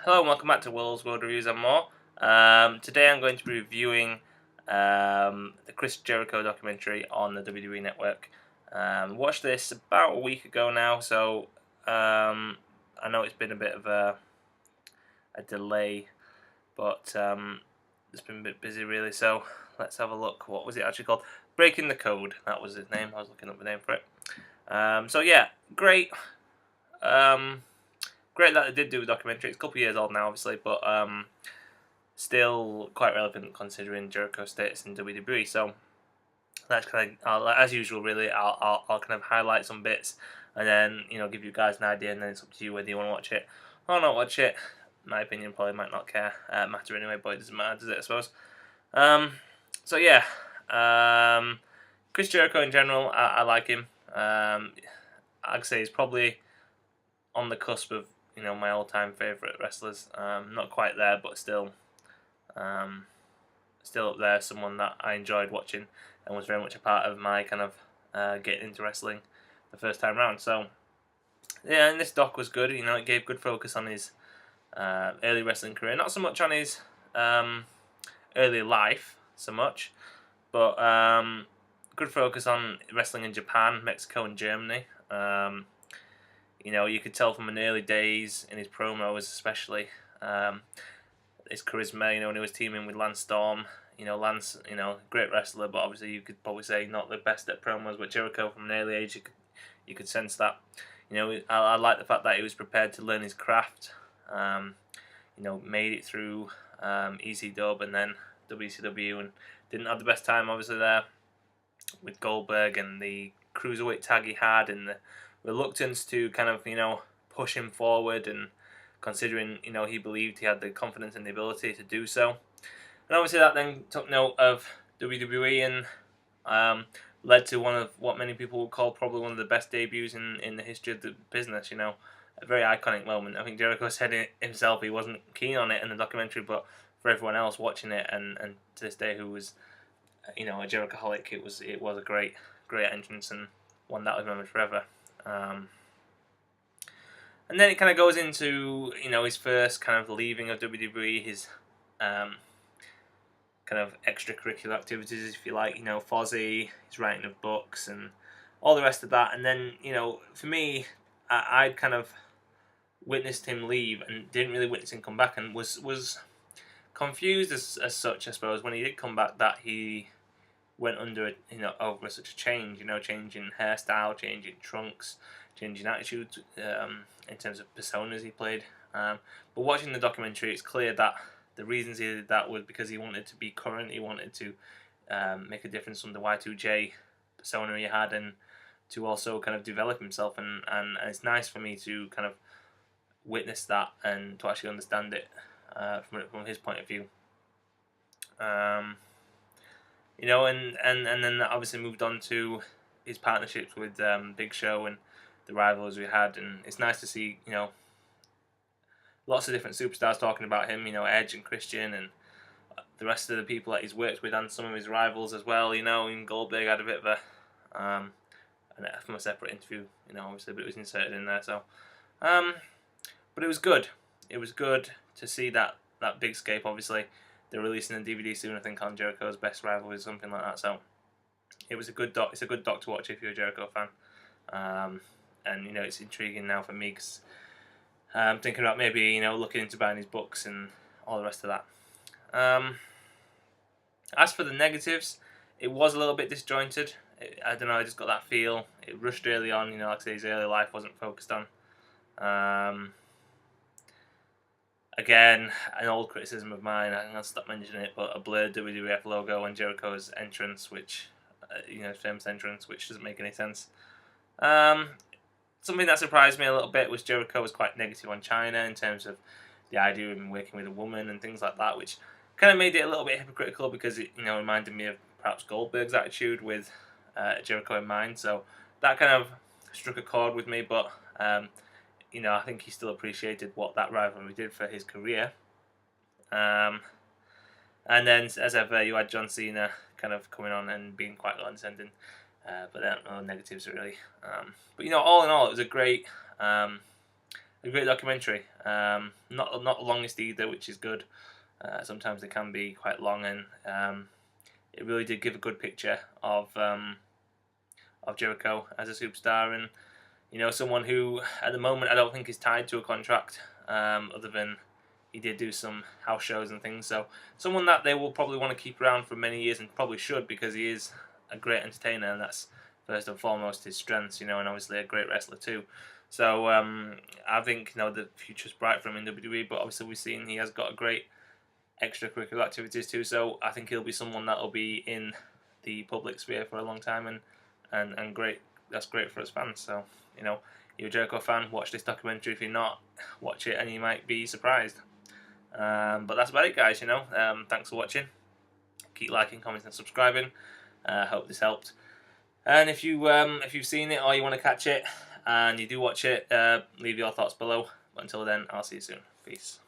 Hello and welcome back to Will's World Reviews and More. Today I'm going to be reviewing the Chris Jericho documentary on the WWE Network. Watched this about a week ago now, so I know it's been a bit of a delay, but it's been a bit busy really, so let's have a look. What was it actually called? Breaking the Code, that was its name. I was looking up the name for it. So yeah, great. Great that they did do a documentary. It's a couple of years old now, obviously, but still quite relevant considering Jericho's status in WWE. So that's kind of, as usual, really. I'll kind of highlight some bits and then give you guys an idea, and then it's up to you whether you want to watch it or not watch it. My opinion probably might not matter anyway, but it doesn't matter, does it? I suppose. So yeah, Chris Jericho in general, I like him. I'd say he's probably on the cusp of my all-time favorite wrestlers. Not quite there, but um, still up there. Someone that I enjoyed watching and was very much a part of my kind of getting into wrestling the first time round. So yeah, and this doc was good. It gave good focus on his early wrestling career, not so much on his early life so much, but good focus on wrestling in Japan, Mexico, and Germany. You could tell from an early days in his promos, especially his charisma. When he was teaming with Lance Storm, Lance, great wrestler, but obviously you could probably say not the best at promos. But Jericho, from an early age, you could sense that. I like the fact that he was prepared to learn his craft. Made it through ECW and then WCW, and didn't have the best time, obviously, there with Goldberg and the cruiserweight tag he had, and the reluctance to kind of push him forward, and considering he believed he had the confidence and the ability to do so, and obviously that then took note of WWE and led to one of what many people would call probably one of the best debuts in the history of the business. A very iconic moment. I think Jericho said it himself, he wasn't keen on it in the documentary, but for everyone else watching it and to this day who was a Jerichoholic, it was a great entrance and one that was remembered forever. And then it kind of goes into his first kind of leaving of WWE, his kind of extracurricular activities, if you like. Fozzy, his writing of books, and all the rest of that. And then for me, I'd kind of witnessed him leave and didn't really witness him come back, and was confused as such, I suppose, when he did come back, that he went under over such a change, changing hairstyle, changing trunks, changing attitude, in terms of personas he played. But watching the documentary, it's clear that the reasons he did that was because he wanted to be current, he wanted to make a difference from the Y2J persona he had, and to also kind of develop himself, and it's nice for me to kind of witness that and to actually understand it from his point of view. And then that obviously moved on to his partnerships with Big Show and the rivals we had, and it's nice to see lots of different superstars talking about him. Edge and Christian and the rest of the people that he's worked with, and some of his rivals as well. And Goldberg had a bit of a from a separate interview, obviously, but it was inserted in there. So, but it was good. It was good to see that big scape. Obviously, they're releasing a DVD soon, I think, on Jericho's best rival or something like that. So it was a good doc. It's a good doc to watch if you're a Jericho fan. And it's intriguing now for me because I'm thinking about maybe looking into buying his books and all the rest of that. As for the negatives, it was a little bit disjointed. I don't know. I just got that feel. It rushed early on. Like I say, his early life wasn't focused on. Again, an old criticism of mine, I'm going to stop mentioning it, but a blurred WWF logo and Jericho's entrance, which, his famous entrance, which doesn't make any sense. Something that surprised me a little bit was Jericho was quite negative on China in terms of the idea of him working with a woman and things like that, which kind of made it a little bit hypocritical because it, reminded me of perhaps Goldberg's attitude with Jericho in mind. So that kind of struck a chord with me, but I think he still appreciated what that rivalry did for his career. And then, as ever, you had John Cena kind of coming on and being quite condescending, but there are no negatives really. But all in all, it was a great a great documentary. Not the longest either, which is good. Sometimes they can be quite long, and it really did give a good picture of Jericho as a superstar, and someone who at the moment I don't think is tied to a contract, other than he did do some house shows and things. So someone that they will probably want to keep around for many years, and probably should, because he is a great entertainer, and that's first and foremost his strengths. And obviously a great wrestler too. So I think the future's bright for him in WWE. But obviously we've seen he has got a great extracurricular activities too. So I think he'll be someone that will be in the public sphere for a long time, and great. That's great for us fans. So you're a Jericho fan, watch this documentary. If you're not, watch it, and you might be surprised. But that's about it, guys. Thanks for watching. Keep liking, commenting, and subscribing. Hope this helped. And if you've seen it or you want to catch it and you do watch it, leave your thoughts below. But until then, I'll see you soon. Peace.